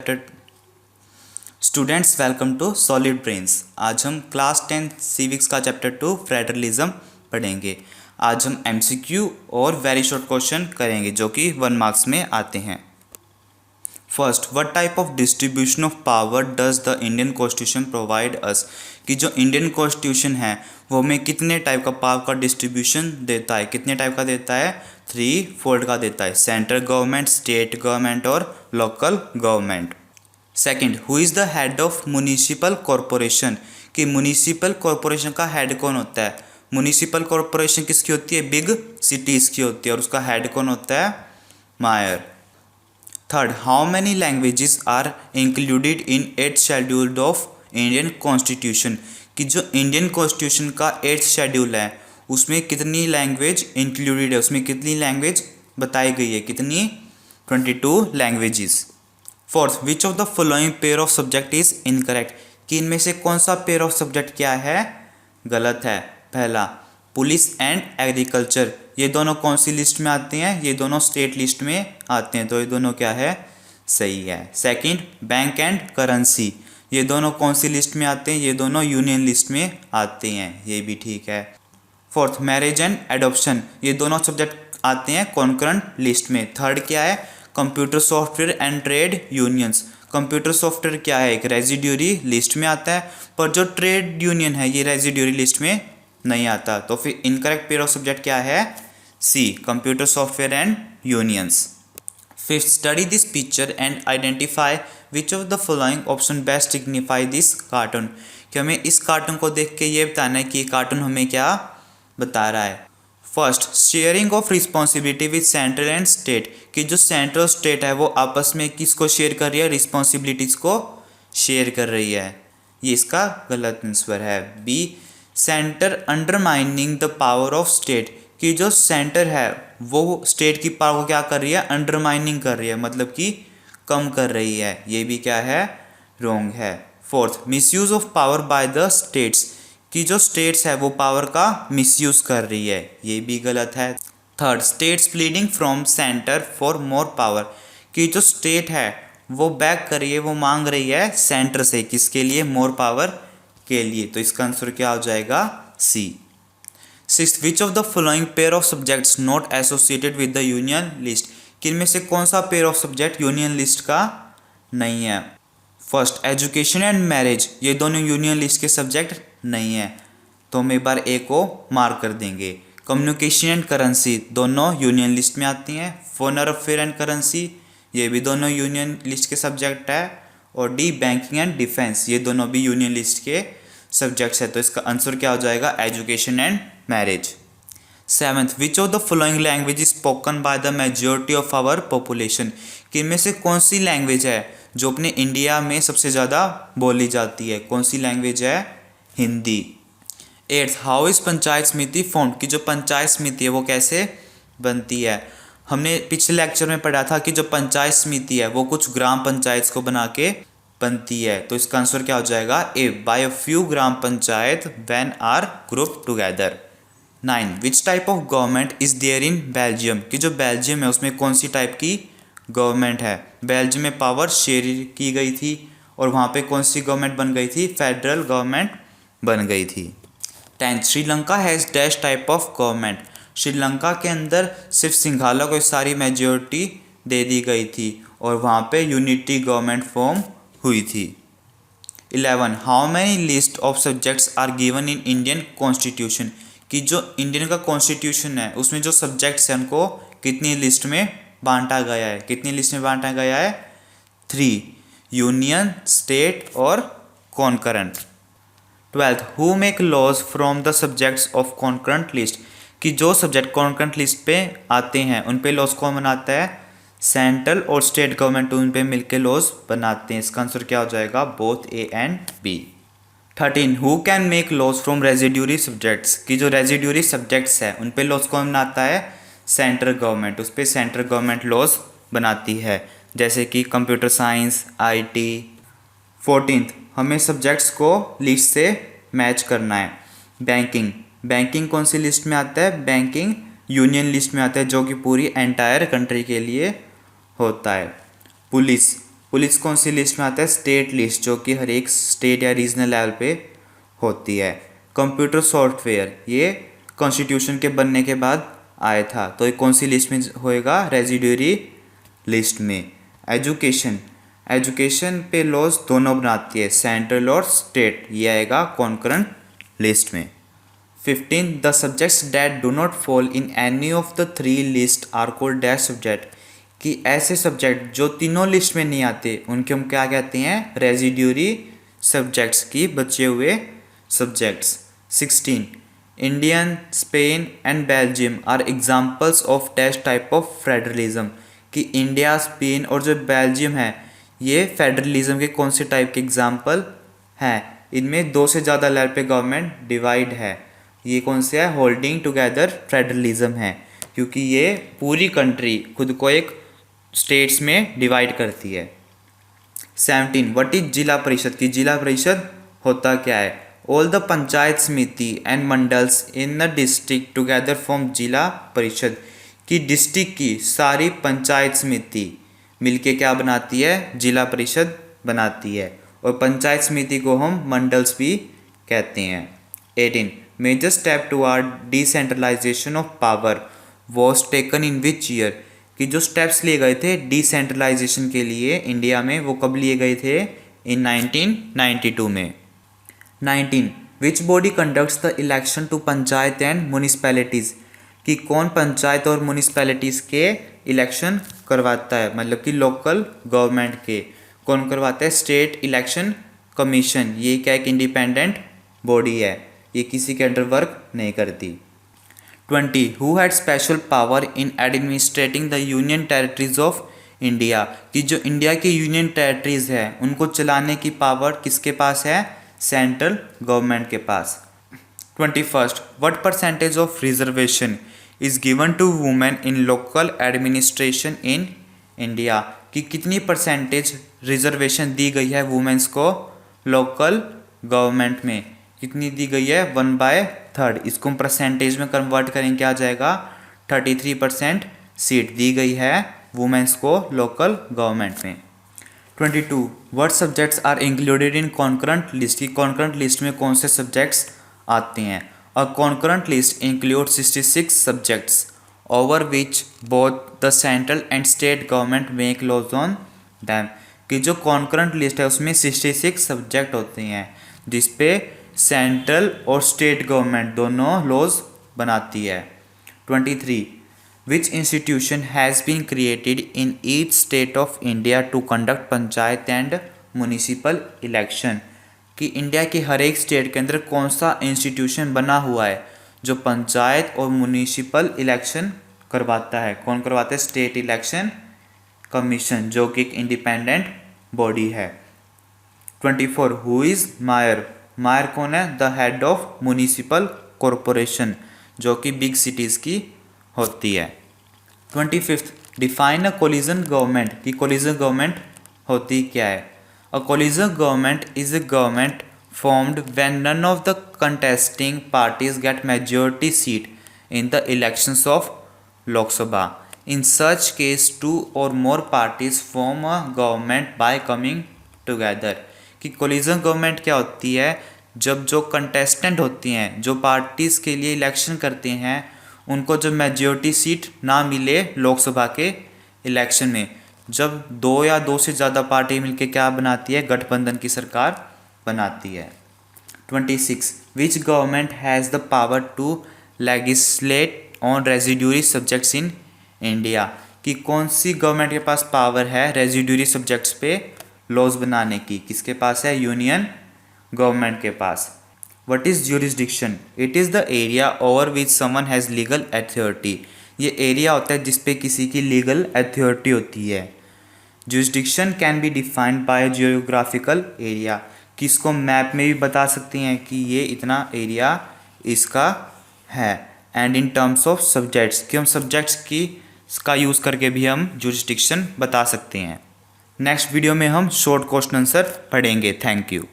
Chapter. Students welcome to solid brains. आज हम class 10 civics का चैप्टर 2 फेडरलिज्म पढ़ेंगे। आज हम एमसीक्यू और वेरी शॉर्ट क्वेश्चन करेंगे जो कि 1 मार्क्स में आते हैं। First, what type of distribution of power does the Indian constitution provide us, कि जो इंडियन कॉन्स्टिट्यूशन है वो हमें कितने टाइप का पावर का डिस्ट्रीब्यूशन देता है। कितने टाइप का देता है? 3 फोल्ड का देता है। सेंट्रल गवर्नमेंट, स्टेट गवर्नमेंट और local government. Second, who is the head of municipal corporation, कि म्युनिसिपल कॉरपोरेशन का हेड कौन होता है। म्युनिसिपल कॉरपोरेशन किसकी होती है? बिग सिटीज़ की होती है और उसका हेड कौन होता है? Mayor. Third, how many languages are included in 8th schedule of Indian constitution, कि जो इंडियन कॉन्स्टिट्यूशन का 8th शेड्यूल है उसमें कितनी लैंग्वेज इंक्लूडेड है, उसमें कितनी लैंग्वेज बताई गई है? कितनी? 22 languages. Fourth, which of the following pair of subject is incorrect, कि इनमें से कौन सा पेयर ऑफ सब्जेक्ट क्या है? गलत है। पहला, पुलिस एंड एग्रीकल्चर, ये दोनों कौन सी लिस्ट में आते हैं? ये दोनों स्टेट लिस्ट में आते हैं, तो ये दोनों क्या है? सही है। सेकंड, बैंक एंड करेंसी, ये दोनों कौन सी लिस्ट में आते हैं? ये दोनों यूनियन लिस्ट में आते हैं, ये भी ठीक है। फोर्थ, मैरिज एंड एडॉप्शन, ये दोनों सब्जेक्ट आते हैं कॉन्करेंट लिस्ट में। थर्ड क्या है? Computer software and trade unions, computer software क्या है? एक रेजिड्यूरी लिस्ट में आता है, पर जो ट्रेड यूनियन है ये रेजिड्यूरी लिस्ट में नहीं आता। तो फिर इनकरेक्ट पेयर ऑफ सब्जेक्ट क्या है? C, computer software and unions. Fifth, study this picture and identify which of the following option best signify this cartoon, कि हमें इस कार्टून को देख के ये बताना है कि कार्टून हमें क्या बता रहा है। First, sharing of responsibility with central and state, कि जो सेंट्रल स्टेट है वो आपस में किसको शेयर कर रही है? रिस्पॉन्सिबिलिटीज़ को शेयर कर रही है, ये इसका गलत आंसर है। B, centre undermining the power of state, कि जो सेंटर है वो स्टेट की पावर को क्या कर रही है? अंडरमाइनिंग कर रही है, मतलब कि कम कर रही है, ये भी क्या है? रॉन्ग है। Fourth, misuse of power by the states, कि जो स्टेट्स है वो पावर का मिसयूज कर रही है, ये भी गलत है। Third, states pleading from centre for more power, कि जो स्टेट है वो बैक कर रही है, वो मांग रही है सेंटर से, किसके लिए? मोर पावर के लिए, तो इसका आंसर क्या हो जाएगा? C. Sixth, which of the following pair of subjects not associated with the union list, कि इनमें से कौन सा pair of subject union list का नहीं है? फर्स्ट, एजुकेशन एंड मैरिज, ये दोनों यूनियन लिस्ट के सब्जेक्ट नहीं है, तो हम एक बार ए को मार्क कर देंगे। कम्युनिकेशन एंड करेंसी, दोनों यूनियन लिस्ट में आती हैं। फॉरेन अफेयर एंड करेंसी, ये भी दोनों यूनियन लिस्ट के सब्जेक्ट है। और डी, बैंकिंग एंड डिफेंस, ये दोनों भी यूनियन लिस्ट के सब्जेक्ट्स है, तो इसका आंसर क्या हो जाएगा? Education and marriage. Seventh, which of the following language is spoken by the majority of our population, कि इनमें से कौन सी लैंग्वेज है जो अपने इंडिया में सबसे ज़्यादा बोली जाती है? कौन सी लैंग्वेज है? Hindi. Eighth, how is panchayat समिति फॉर्म, कि जो पंचायत समिति है वो कैसे बनती है? हमने पिछले लेक्चर में पढ़ा था कि जो पंचायत समिति है वो कुछ ग्राम पंचायत को बना के बनती है, तो इसका आंसर क्या हो जाएगा? A, by a few gram panchayat when are group together. 9, which type of government is there in Belgium, कि जो बेल्जियम है उसमें कौन सी टाइप की गवर्नमेंट है? बेल्जियम में पावर शेयर की गई थी और वहाँ पे कौन सी गवर्नमेंट बन गई थी? फेडरल गवर्नमेंट बन गई थी। 10, Sri Lanka has dash type of government, Sri Lanka के अंदर सिर्फ सिंघाला को सारी मेजॉरिटी दे दी गई थी और वहाँ पे यूनिटी गवर्नमेंट फॉर्म हुई थी। 11, how many list of subjects are given in Indian constitution, कि जो इंडियन का कॉन्स्टिट्यूशन है उसमें जो सब्जेक्ट्स हैं उनको कितनी लिस्ट में बांटा गया है? कितनी लिस्ट में बांटा गया है? 3, यूनियन, स्टेट और concurrent. 12, who make laws from the subjects of concurrent list, कि जो सब्जेक्ट कॉन्करेंट लिस्ट पे आते हैं उन पे लॉज कौन बनाता है? सेंट्रल और स्टेट गवर्नमेंट उन पे मिलकर लॉज बनाते हैं, इसका आंसर क्या हो जाएगा? Both A and B. 13, who can make laws from residuary subjects, कि जो रेजिड्यूरी सब्जेक्ट्स है उन पे लॉज कौन बनाता है? सेंट्रल गवर्नमेंट, उस पर सेंट्रल गवर्नमेंट लॉज बनाती है, जैसे कि कंप्यूटर साइंस, आईटी। 14, हमें सब्जेक्ट्स को लिस्ट से मैच करना है। बैंकिंग, बैंकिंग कौन सी लिस्ट में आता है? बैंकिंग यूनियन लिस्ट में आता है, जो कि पूरी एंटायर कंट्री के लिए होता है। पुलिस, पुलिस कौन सी लिस्ट में आता है? स्टेट लिस्ट, जो कि हर एक स्टेट या रीजनल लेवल पे होती है। कंप्यूटर सॉफ्टवेयर ये कॉन्स्टिट्यूशन के बनने के बाद आया था, तो ये कौन सी लिस्ट में होएगा? रेजिड्यूरी लिस्ट में। एजुकेशन पे लॉज दोनों बनाती है, सेंट्रल और स्टेट, ये आएगा कॉन्करेंट लिस्ट में। 15 the subjects that do not fall in any of the 3 list are called dash subject, कि ऐसे सब्जेक्ट जो तीनों लिस्ट में नहीं आते उनके हम क्या कहते हैं? रेजिड्यूरी सब्जेक्ट्स, की बचे हुए subjects. 16 Indian, Spain and Belgium are examples of dash type of federalism, कि इंडिया, स्पेन और जो बेल्जियम है ये फेडरलिज्म के कौन से टाइप के एग्जाम्पल हैं? इनमें 2 से ज़्यादा लेवल पे गवर्नमेंट डिवाइड है। ये कौन से है? होल्डिंग टुगेदर फेडरलिज्म है, क्योंकि ये पूरी कंट्री खुद को एक स्टेट्स में डिवाइड करती है। 17 व्हाट इज जिला परिषद, की जिला परिषद होता क्या है? ऑल द पंचायत समिति and mandals in the district together form जिला परिषद, की डिस्ट्रिक्ट की सारी पंचायत समिति मिलके क्या बनाती है? जिला परिषद बनाती है, और पंचायत समिति को हम मंडल्स भी कहते हैं। 18 major step toward decentralisation of power was taken in which year, कि जो स्टेप्स लिए गए थे डिसेंट्रलाइजेशन के लिए इंडिया में वो कब लिए गए थे? इन 1992 में। 19 which body conducts the election to panchayat and municipalities, कि कौन पंचायत और म्यूनिसपैलिटीज़ के इलेक्शन करवाता है, मतलब कि लोकल गवर्नमेंट के कौन करवाता है? स्टेट इलेक्शन कमीशन, ये क्या एक इंडिपेंडेंट बॉडी है, ये किसी के अंडर वर्क नहीं करती। 20 who had special power in administrating the union territories of India, कि जो इंडिया की यूनियन टेरिटरीज है उनको चलाने की पावर किसके पास है? सेंट्रल गवर्नमेंट के पास। 21 what percentage of reservation is given to women in local administration in India, कि कितनी परसेंटेज रिजर्वेशन दी गई है वुमेन्स को लोकल गवर्नमेंट में? कितनी दी गई है? 1/3। इसको हम परसेंटेज में कन्वर्ट करेंगे क्या आ जाएगा? 33% सीट दी गई है वुमेन्स को लोकल गवर्नमेंट में। 22 what subjects are included in concurrent list, की कॉन्करेंट लिस्ट में कौन से सब्जेक्ट्स आते हैं? A concurrent list include 66 subjects over which both the central and state government make laws on them, कि जो कॉन्करेंट लिस्ट है उसमें 66 सब्जेक्ट होते हैं जिसपे सेंट्रल और स्टेट गवर्नमेंट दोनों लॉज बनाती है। 23 which institution has been created in each state of India to conduct panchayat and municipal election, कि इंडिया के हर एक स्टेट के अंदर कौन सा इंस्टीट्यूशन बना हुआ है जो पंचायत और म्यूनिसिपल इलेक्शन करवाता है? कौन करवाता है? स्टेट इलेक्शन कमीशन, जो कि एक इंडिपेंडेंट बॉडी है। 24 हु इज़ मायर, मायर कौन है? The head of municipal corporation, जो कि बिग सिटीज़ की होती है। 25 डिफाइन अ कोलिजन गवर्नमेंट, की कोलिजन गवर्नमेंट होती क्या है? A coalition government is a government formed when none of the contesting parties get majority seat in the elections of Lok Sabha. In such case 2 or more parties form a government by coming together, कि coalition government क्या होती है? जब जो contestant होती हैं, जो parties के लिए इलेक्शन करते हैं, उनको जब मेजॉरिटी सीट ना मिले लोकसभा के इलेक्शन में, जब 2 या 2 से ज़्यादा पार्टी मिलकर क्या बनाती है? गठबंधन की सरकार बनाती है। 26 which government has the power to legislate on residuary subjects in India, कि कौन सी गवर्नमेंट के पास पावर है रेजिड्यूरी सब्जेक्ट्स पे लॉज बनाने की? किसके पास है? यूनियन गवर्नमेंट के पास। What is jurisdiction? It is the area over which someone has legal authority, ये एरिया होता है जिसपे किसी की लीगल अथॉरिटी होती है। Jurisdiction can be defined by geographical area, कि इसको मैप में भी बता सकते हैं कि ये इतना एरिया इसका है। And in terms of subjects, कि हम सब्जेक्ट्स की का यूज़ करके भी हम ज्यूरिसडिक्शन बता सकते हैं। नेक्स्ट वीडियो में हम शॉर्ट क्वेश्चन आंसर पढ़ेंगे। Thank you.